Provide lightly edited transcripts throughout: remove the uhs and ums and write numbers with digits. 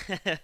Hey.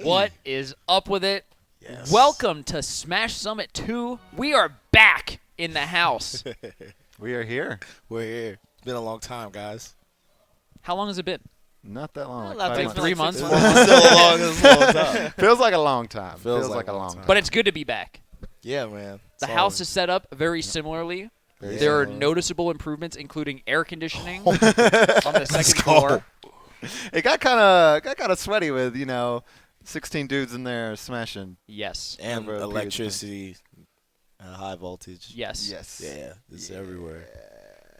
What is up with it? Yes. Welcome to Smash Summit 2. We are back in the house. We are here. We're here. It's been a long time, guys. How long has it been? Not that long. Well, Like that 5 takes months. like 3 months. It's still a long time. Feels like a long time. Feels like a long time. But it's good to be back. Yeah, man. The house is set up very similarly. Very There are similar. noticeable improvements, including air conditioning on the second floor. It got kind of sweaty with 16 dudes in there smashing. Yes. and over a period of time. electricity, high voltage. Yes. Yes. Yeah, it's everywhere.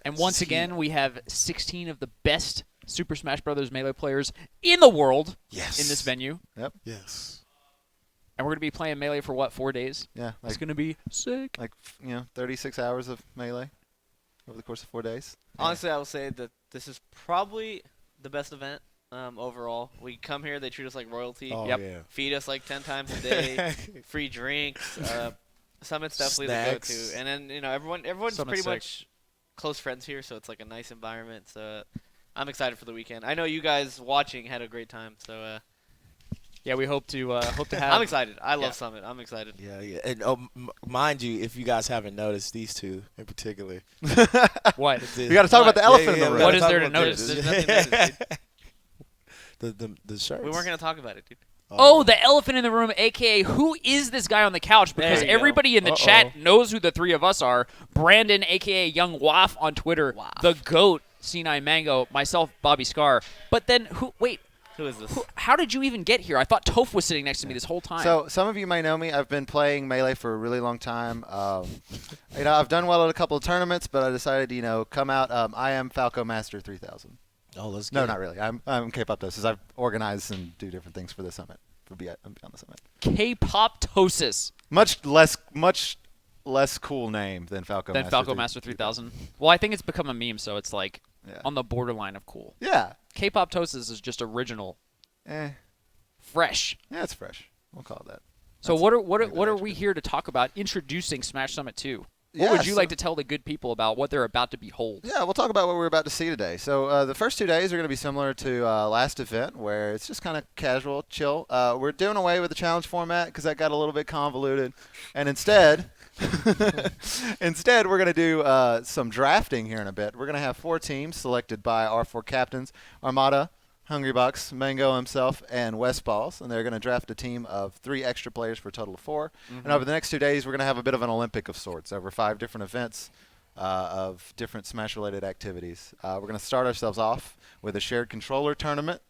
And once again, we have 16 of the best Super Smash Bros. Melee players in the world Yes. in this venue. Yes. And we're going to be playing Melee for, what, 4 days? Yeah. It's going to be sick. 36 hours of melee over the course of 4 days. Honestly, I will say that this is probably the best event overall. We come here, they treat us like royalty. Oh, Yep. yeah. Feed us like 10 times a day. Free drinks. Summit's definitely the Snacks. go-to. And then, everyone's Summit's pretty sick. much close friends here, so it's like a nice environment. So I'm excited for the weekend. I know you guys watching had a great time, so Yeah, we hope to have. I'm excited. I love Yeah. Summit. I'm excited. Yeah. And mind you, if you guys haven't noticed, these two in particular. What? We got to talk about the elephant in the room. What is there to notice? There's nothing to notice, the shirts. We weren't going to talk about it, dude. Oh, the elephant in the room, a.k.a. who is this guy on the couch? Because There you go. everybody in the chat knows who the three of us are. Brandon, a.k.a. Young Waff on Twitter. Waff. The GOAT, C9 Mango. Myself, Bobby Scar. But then, Who is this? how did you even get here? I thought Toph was sitting next to me this whole time. So some of you may know me. I've been playing Melee for a really long time. I've done well at a couple of tournaments, but I decided to come out. I am Falco Master 3000. Oh, let's get No, it. not really. I'm K-pop Dosis. I've organized and do different things for the summit. Beyond the summit. K-Pop-tosis. Much less cool name than Falco. Then Master Falco Master 3000. Well, I think it's become a meme, so it's like Yeah. on the borderline of cool. Yeah. K-Pop-tosis is just original, Eh. fresh. Yeah, it's fresh. We'll call it that. So That's what a are good we attribute. here to talk about? Introducing Smash Summit 2. What Yeah, would you so- like to tell the good people about what they're about to behold? Yeah, we'll talk about what we're about to see today. So the first 2 days are going to be similar to last event, where it's just kind of casual, chill. We're doing away with the challenge format because that got a little bit convoluted, and instead, we're going to do some drafting here in a bit. We're going to have 4 teams selected by our 4 captains: Armada, Hungry Bucks, Mango himself, and West Balls, and they're going to draft a team of 3 extra players for a total of 4. And over the next 2 days, we're going to have a bit of an Olympic of sorts over 5 different events of different Smash-related activities. We're going to start ourselves off with a shared controller tournament,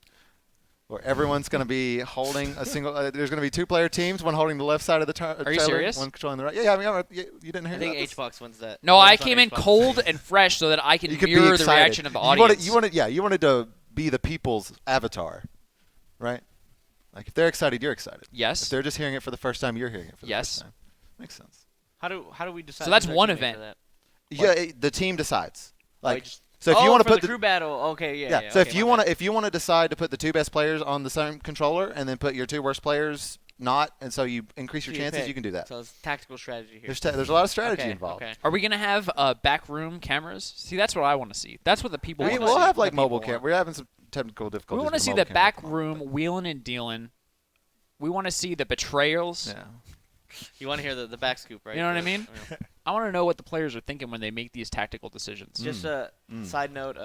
where everyone's going to be holding a single. There's going to be 2-player teams, one holding the left side of the trailer, Are you serious? one controlling the right. Yeah, I mean, you didn't hear I think about this? HBox wins that. No, I Wins on came in HBox. cold and fresh so that I can You could be mirror the excited. reaction of the audience. You wanted to be the people's avatar, right? Like if they're excited, you're excited. Yes. If they're just hearing it for the first time, you're hearing it for the Yes. first time. Makes sense. How do we decide? So that's who's our one teammate event. for that? Yeah, the team decides. Like, just- so if you want to for put the crew battle, okay, yeah. so okay, if you my want bad. to decide to put the 2 best players on the same controller and then put your 2 worst players not, and so you increase your So you chances, pick. you can do that. So it's tactical strategy here. There's a lot of strategy okay, involved. Okay. Are we going to have backroom cameras? See, that's what I want to see. That's what the people want to We'll see. have like That people mobile want. cam. We're having some technical We difficulties. want to with see mobile the camera at back the moment, room wheeling and dealing. We want to see the betrayals. but- Yeah. You want to hear the back scoop, right? You know what I mean? Yeah. I want to know what the players are thinking when they make these tactical decisions. Just a side note.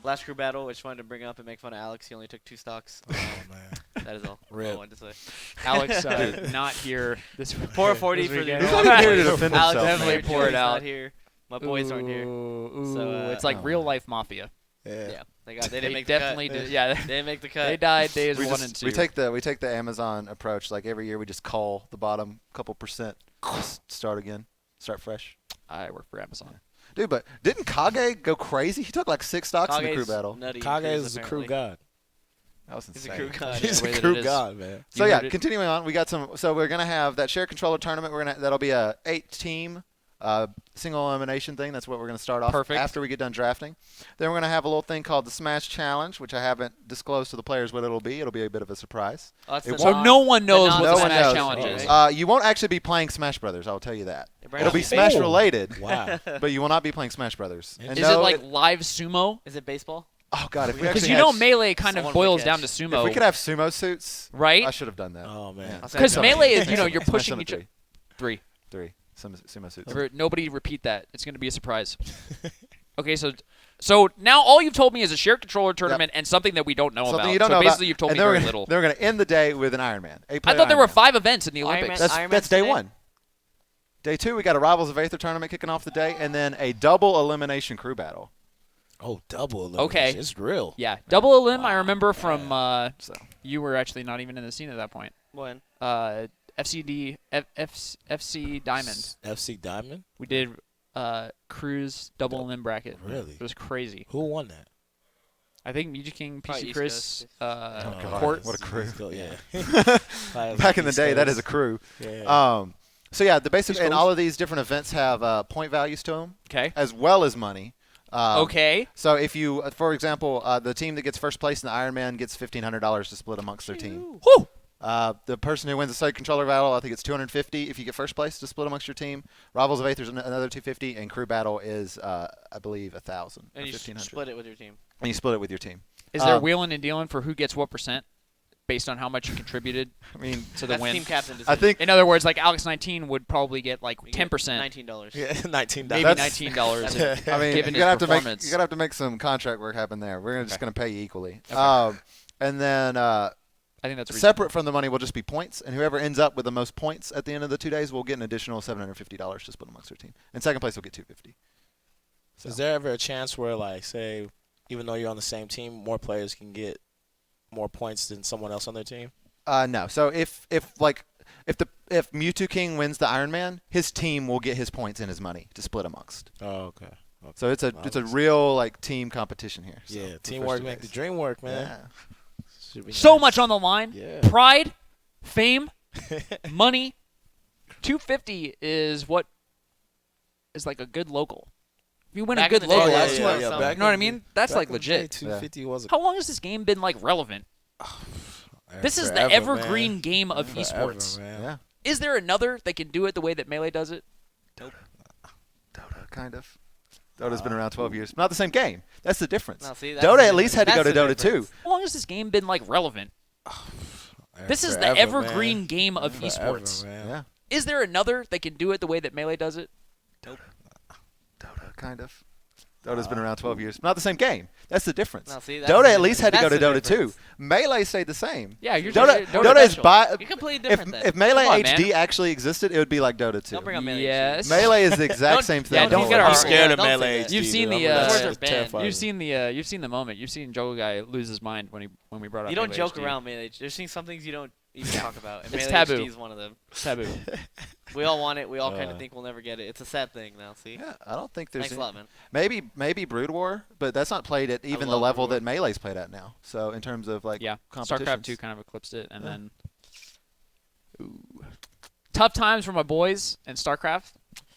Last crew battle, I just wanted to bring up and make fun of Alex. He only took 2 stocks. Oh man. That is all. Rip. I wanted to say. Alex not here this Pour a 40 for the. weekend. He's not even here to defend Alex himself, definitely man. pour it Joey's out. Not here. My boys aren't here. Ooh, So, it's like oh, real man. life mafia. Yeah. Yeah, they didn't They make definitely the cut. did. Yeah, They didn't make the cut. they died days We 1 and 2. We take the Amazon approach. Like every year, we just call the bottom couple percent, just start again, start fresh. I work for Amazon. Dude, but didn't Kage go crazy? He took like 6 stocks in the crew Kage's battle. nutty Kage cruise, is a crew apparently. god. That was He's a insane. crew god. He's the way a that crew it is. god, man. So You yeah, heard it. continuing on, we got some. So we're gonna have that shared controller tournament. That'll be a 8-team single elimination thing. That's what we're gonna start off. Perfect. After we get done drafting, then we're gonna have a little thing called the Smash Challenge, which I haven't disclosed to the players what it'll be. It'll be a bit of a surprise. Oh, that's It the So non- no one knows non- what No the one Smash knows. Challenge Okay. is. You won't actually be playing Smash Brothers. I'll tell you that. Brandon, It'll be is Smash related, Wow. but you will not be playing Smash Brothers. And Is no, it like live sumo? it baseball? Oh God, if we Because actually you had know Melee kind of someone boils would down to catch. sumo, if we could have sumo suits, right? I should have done that. Oh man. Yeah. I'll say Because sumo. Melee is, Smash you're summon pushing each three. other. Three. Three. Sumo suits. Nobody repeat that. It's going to be a surprise. Okay, so now all you've told me is a shared controller tournament and something that we don't know Something about. you don't so know basically about. you've told And me then we're very gonna- little. Then we're going to end the day with an Ironman. I thought there were 5 events in the Olympics. Ironman- That's day today? 1. Day 2, we got a Rivals of Aether tournament kicking off the day, and then a double elimination crew battle. Oh, double elimination. Okay. It's real. Yeah, double elim. I remember from So you were actually not even in the scene at that point. When? FC Diamond. FC Diamond. We did Cruise double elim bracket. Really? It was crazy. Who won that? I think Music King, Probably PC East Chris, God, Court. what a crew. Yeah. back in the day, that is a crew. Yeah. So yeah, the basic East and Coast. all of these different events have point values to them, Okay. as well as money. Okay. So if you, for example, the team that gets first place in the Ironman gets $1,500 to split amongst their team. Whew. The person who wins the side controller battle, I think it's $250 if you get first place to split amongst your team. Rivals of Aether's another $250, and crew battle is, I believe, $1,000 or And you $1,500. split it with your team. And you split it with your team. Is there wheeling and dealing for who gets what percent based on how much you contributed I mean, to the That's win? team captain decision. I think In other words, like Alex 19 would probably get like You get 10%, $19. Yeah, $19. maybe That's- $19. I mean, given you're his gonna have to make performance. you're gonna have to make some contract work happen there. We're just Okay. gonna pay you equally. Okay. And then I think that's reasonable. separate from the money will just be points, and whoever ends up with the most points at the end of the 2 days will get an additional $750 to split amongst their team. And second place will get $250. So. Is there ever a chance where, like, say, even though you're on the same team, more players can get more points than someone else on their team? No. So if Mewtwo King wins the Ironman, his team will get his points and his money to split amongst. Oh, okay. So it's a real like team competition here. So, Yeah, for the teamwork first 2 make the days. dream work, man. Yeah. Should be So nice. much on the line. Yeah. Pride, fame, money. 250 is what is like a good local. If you win Back a in good the day, local, yeah, that's yeah, what- yeah, back you know what I in the- mean? That's back like in the day, legit. 250 was How long has this game been like relevant? This is the forever, evergreen man. game of Forever, esports. man. Yeah. Is there another that can do it the way that Melee does it? Dota, kind of. Dota's been around 12 years. Not the same game. That's the difference. No, see, that's Dota the at least had to go to difference. Dota That's the 2. How long has this game been like relevant? This is the Forever, evergreen man. game of Forever, esports. man. Yeah. Is there another that can do it the way that Melee does it? Dota, kind of. Dota's been around 12 years. Not the same game. That's the difference. No, see, that's Dota the at least had to go difference. to Dota That's the 2. difference. Melee stayed the same. Yeah, you're Dota, Dota Dota is special. by. You're completely If, different then. if Melee Come on, HD man. actually existed, it would be like Dota 2. Don't bring up Melee. Yes. Melee is the exact Don't- same thing. yeah, don't get our- I'm Don't scared of say Melee that. HD. You've seen dude. the, I'm Those that's are banned. terrifying. You've seen the moment. You've seen Joe guy lose his mind when we brought up. You don't Melee joke HD. around Melee. There's some things you don't even talk about. And It's Melee taboo. HD is one of them. Taboo. We all want it. We all kind Uh. of think we'll never get it. It's a sad thing now. See. Yeah, I don't think there's Thanks a lot, man. maybe Brood War, but that's not played at even the love level Brood War. that Melee's played at now. So in terms of like Yeah, competitions. StarCraft 2 kind of eclipsed it, and Yeah. then tough times for my boys in StarCraft.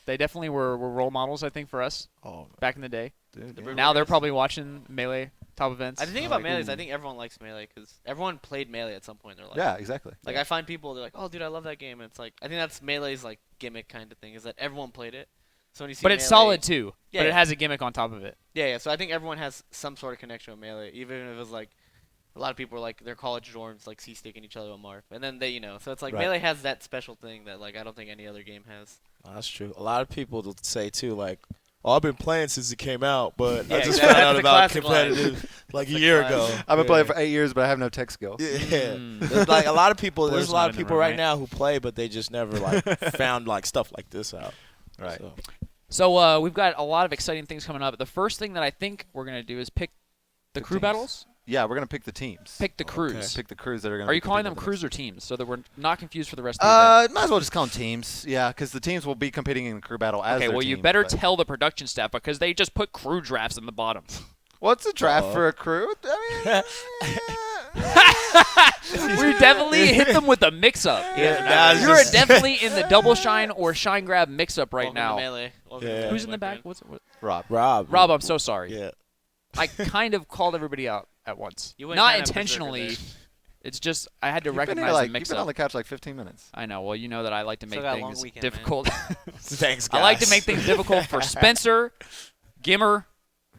They definitely were role models, I think, for us Oh, back in the day. Dude, The yeah. Brood Now War they're guys? probably watching Melee top events. I think Oh, about like, Melee is I ooh. think everyone likes Melee because everyone played Melee at some point in their life. Yeah, exactly. Like I find people they're like, "Oh, dude, I love that game." And it's like I think that's Melee's like gimmick kind of thing is that everyone played it. So when you see But it's Melee- solid too. Yeah, But it yeah. has a gimmick on top of it. Yeah. So I think everyone has some sort of connection with Melee, even if it was like a lot of people are like their college dorms like sticking each other on Marv, and then they so it's like Right. Melee has that special thing that like I don't think any other game has. Oh, that's true. A lot of people will say too, like, "Oh, I've been playing since it came out, but Yeah, I just exactly. found out That's the about classic line. competitive like a the year classic. ago." I've been playing Yeah. for 8 years, but I have no tech skills. Yeah, Mm. There's, like a lot of people. Blue's There's a lot not of in the people room, right right? now who play, but they just never like found like stuff like this out. Right. So, So we've got a lot of exciting things coming up. The first thing that I think we're gonna do is pick the The crew teams. battles. Yeah, we're gonna pick the teams. Pick the Okay. crews. Pick the crews that are gonna. Are be you calling them competing crews or teams so that we're not confused for the rest with of the event? Might as well just call them teams. Yeah, because the teams will be competing in the crew battle as Okay, their well, you teams, better but- tell the production staff because they just put crew drafts in the bottom. What's a draft Uh-oh. for a crew? I We definitely hit them with a mix-up. Yeah, nah, it's You're just- definitely in the double shine or shine grab mix-up right Welcome to now. Melee. Welcome to Yeah. Melee, Who's in my the back? friend. What's what? Rob. Rob, I'm so sorry. Yeah, I kind of called everybody out at once. You went Not kinda berserker intentionally. there. It's just I had to You've been, recognize here, like, the you've been mix-up. on the couch like 15 minutes. I know. Well, you know that I like to Still make got a long things weekend, man. difficult. thanks, guys. I like to make things difficult for Spencer, Gimmer,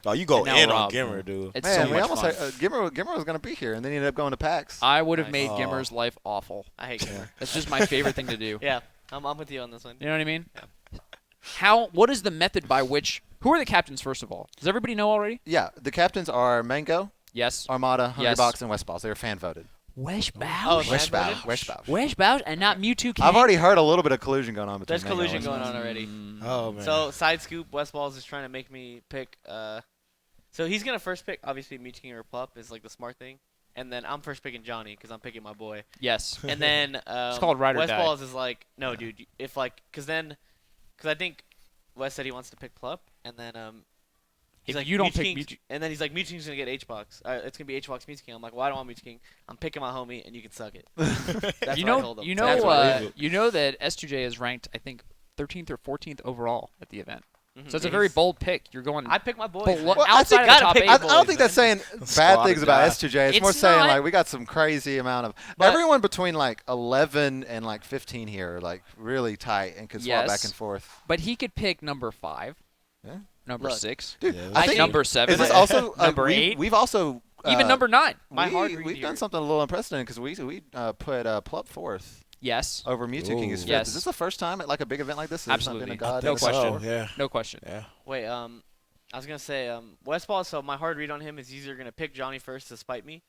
Oh, you go And now in Rob. on Gimmer, dude. It's Man, so we much almost fun. had, Gimmer was going to be here, and then he ended up going to PAX. I would have Nice. made Oh. Gimmer's life awful. I hate Gimmer. That's just my favorite thing to do. Yeah, I'm with you on this one. You know what I mean? Yeah. What is the method by which? Who are the captains first of all? Does everybody know already? Yeah, the captains are Mango, Yes. Armada, Yes. Hungrybox, and Westballs. They were fan voted. Weshbausch. Oh, fan Westbound. voted? Westbound. Weshbausch and not Mewtwo King. I've already heard a little bit of collusion going on between There's Mango collusion and going Westballs. on already. Oh man. So side scoop, Westballs is trying to make me pick. So he's gonna first pick obviously Mewtwo King or Plup is like the smart thing, and then I'm first picking Johnny because I'm picking my boy. Yes. And then It's called Ride or Die. Westballs is like, no, dude, if like, because I think Wes said he wants to pick Plup, and then he's If like, you don't pick King's- Mewtwo- and then he's like, Mewtwo King's gonna get H-Box. It's gonna be H-Box Mewtwo King. I'm like, well, I don't want Mewtwo King. I'm picking my homie, and you can suck it. That's you what I know, told him. you That's know, what I believe it. you know that S2J is ranked, I think, 13th or 14th overall at the event. Mhm. So it's a Yeah, very he's- bold pick. You're going I pick my boys. below- man. Well, I outside think- of the gotta top pick 8. I boys, don't think that's man. saying bad Squad things or about die. S2J. It's It's more saying not. like we got some crazy amount of But- everyone between like 11 and like 15 here are like really tight and can swap Yes. back and forth. But he could pick number 5, Yeah. number Look. 6, Dude, Yeah, I that's think number 7, is this also number 8, We've also even number 9. My hard read we've here. done something a little unprecedented because we put Plup fourth Yes, over Mewtwo King is Ooh. fifth. Yes. Is this the first time at like a big event like this? There's not been Absolutely. a god No in a question. store? Yeah. no question. Yeah. Wait, I was gonna say Westball. So my hard read on him is he's either gonna pick Johnny first to spite me,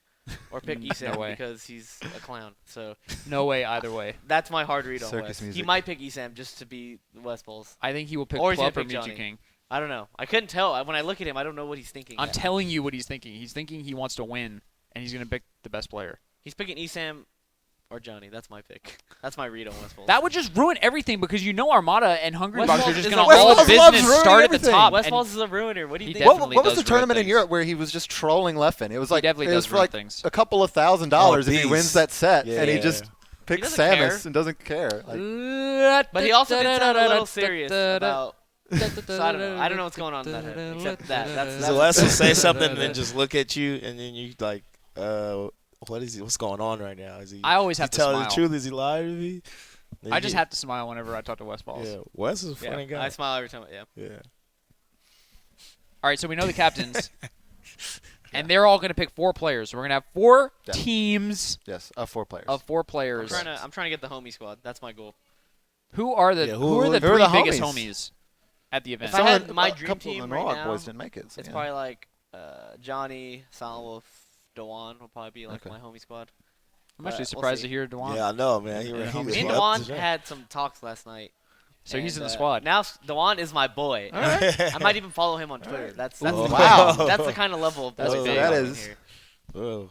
or pick Esam way. because he's a clown. So No way either way. that's my hard read on Circus West. He music. might pick Esam just to be Westballs. I think he will pick Or he's gonna Plup or pick Mewtwo Johnny. King. I don't know. I couldn't tell when I look at him. I don't know what he's thinking. I'm telling you what he's thinking. He's thinking he wants to win, and he's going to pick the best player. He's picking Esam or Johnny. That's my pick. That's my read on Westballs. That would just ruin everything because you know Armada and Hungry Box are Westfall's just is going a- to all Westfall's loves business ruining start at the everything. top. Westballs and is a ruiner. What do you He think? definitely What was does the tournament ruin in things. Europe where he was just trolling Leffen? It was like definitely it was does for ruin like things. a couple of $1,000 if he beast. wins that set, and he Yeah. just picks doesn't care. Samus and doesn't care. Like, But he also did sound a little serious about. So I don't know. I don't know what's going on in that head. Except that. That's Celeste will say something and then just look at you, and then you like, what is he? What's going on right now? Is he? I always is he have to telling smile. the truth? Is he lying to me? Then I you just get- have to smile whenever I talk to West Balls. Yeah, Wes is a yeah, funny guy. I smile every time. Yeah. Yeah. All right, so we know the captains, and they're all going to pick 4 players. So we're going to have 4 Yeah. teams yes, of 4 players. of 4 I'm players. trying to get the homie squad. That's my goal. Who are the Yeah, who are the who are 3 the biggest homies? homies at the event? If I had Someone- my a dream couple team of the right Mohawk now, boys didn't make it. So It's yeah. probably like Johnny, Silent Wolf, Dewan will probably be like Okay. my homie squad. I'm actually we'll surprised see. to hear Dewan. Yeah, I know, man. He Yeah, he homie was Me and up Dewan to that. had some talks last night. So he's in and, the squad. Now Dewan is my boy. All right. I might even follow him on Twitter. That's Ooh. Wow. That's the kind of level of That's boys big. I'm That in is- here. Whoa.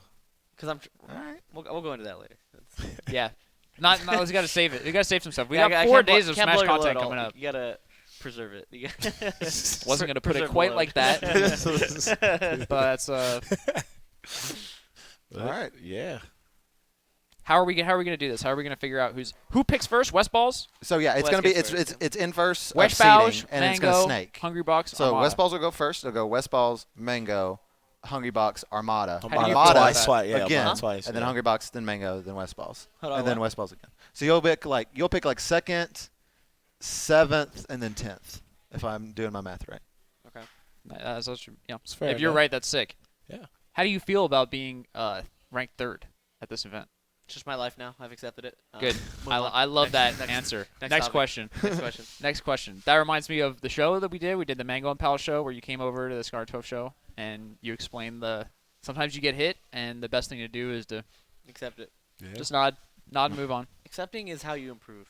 Because All right. we'll go into that later. That's- Yeah. Not we got to save it. We got to save some stuff. We Yeah, got I 4 can't blow- days of can't Smash blow your content load coming all- up. You gotta preserve it. You gotta Wasn't going to put it preserve quite the like load. that. But that's All right. Yeah. how are we going to do this? How are we going to figure out who picks first? West Balls, So yeah, it's West gonna be gets it's first, it's inverse of West Balls, seeding, and it's gonna Mango, snake. Hungry Box. So Armada. West Balls will go first. They'll go West Balls, Mango, Hungry Box, Armada, do you feel Armada about that? twice. Yeah, again, Armada twice. and then yeah. Hungry Box, then Mango, then West Balls, Hold on, and then what? West Balls again. So you'll pick like second, 7th, and then 10th, if I'm doing my math right. That's true. Yeah. It's fair If you're enough. right, that's sick. Yeah. How do you feel about being ranked 3rd at this event? It's just my life now. I've accepted it. Good. Move on. I love Next- that next- answer. next Next topic. question. Next question. Next question. That reminds me of the show that we did. We did the Mango and Pal show where you came over to the Scar 12 show and you explained sometimes you get hit and the best thing to do is to Accept it. Yeah. just nod and move on. Accepting is how you improve,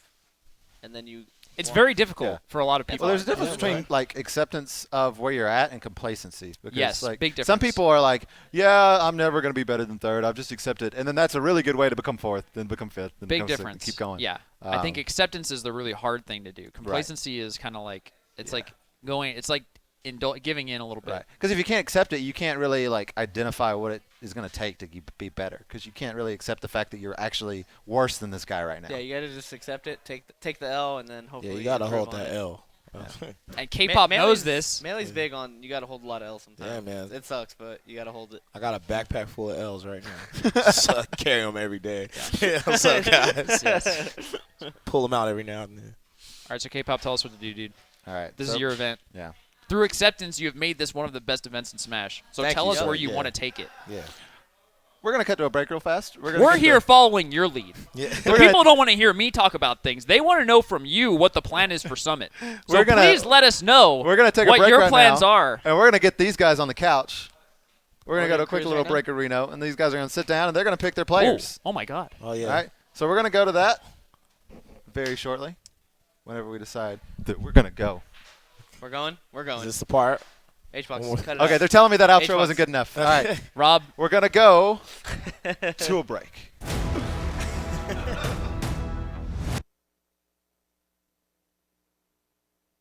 and then you. It's want- very difficult Yeah. for a lot of It's people. Well, there's a Yeah, difference yeah, between right. like acceptance of where you're at and complacency. Because, Yes, like, big some difference. people are like, yeah, I'm never going to be better than 3rd. I've just accepted, and then that's a really good way to become 4th, then become 5th, then Big become 6th, difference. and keep going. Yeah. I think Um, acceptance is the really hard thing to do. Complacency is kind of like it's Yeah. like going. It's like giving in a little bit. Right. Because if you can't accept it, you can't really like identify what it is going to take to be better. Because you can't really accept the fact that you're actually worse than this guy right now. Yeah, you gotta just accept it. Take the L, and then Yeah, hopefully. you gotta improve hold on that it. L. And K-pop knows Melee's- this. Melee's big on you gotta hold a lot of L's sometimes. Yeah, man. It sucks, but you gotta hold it. I got a backpack full of L's right now. So I carry them every day. Yeah. What's up, guys? Yes. Pull them out every now and then. All right, so K-pop, tell us what to do, dude. All right. This so is your event. through acceptance, you have made this one of the best events in Smash. So Thank tell you, us sir. where you Yeah. want to take it. Yeah. We're going to cut to a break real fast. We're, gonna We're get here to- following your lead. Yeah. The We're gonna- people don't want to hear me talk about things. They want to know from you what the plan is for Summit. So We're gonna- please let us know We're going to take a what break your right plans now, are. and we're going to get these guys on the couch. We're going to We're go to a gonna quick cruise little right now? break arena, and these guys are going to sit down, and they're going to pick their Oh, players. oh my God. Oh yeah. All right? So we're going to go to that very shortly, whenever we decide that we're going to go. We're going. We're Is going. this the part? H-Box, Oh, cut it Okay, out. they're telling me that outro H-Box. wasn't good enough. All right, Rob, we're going to go to a break.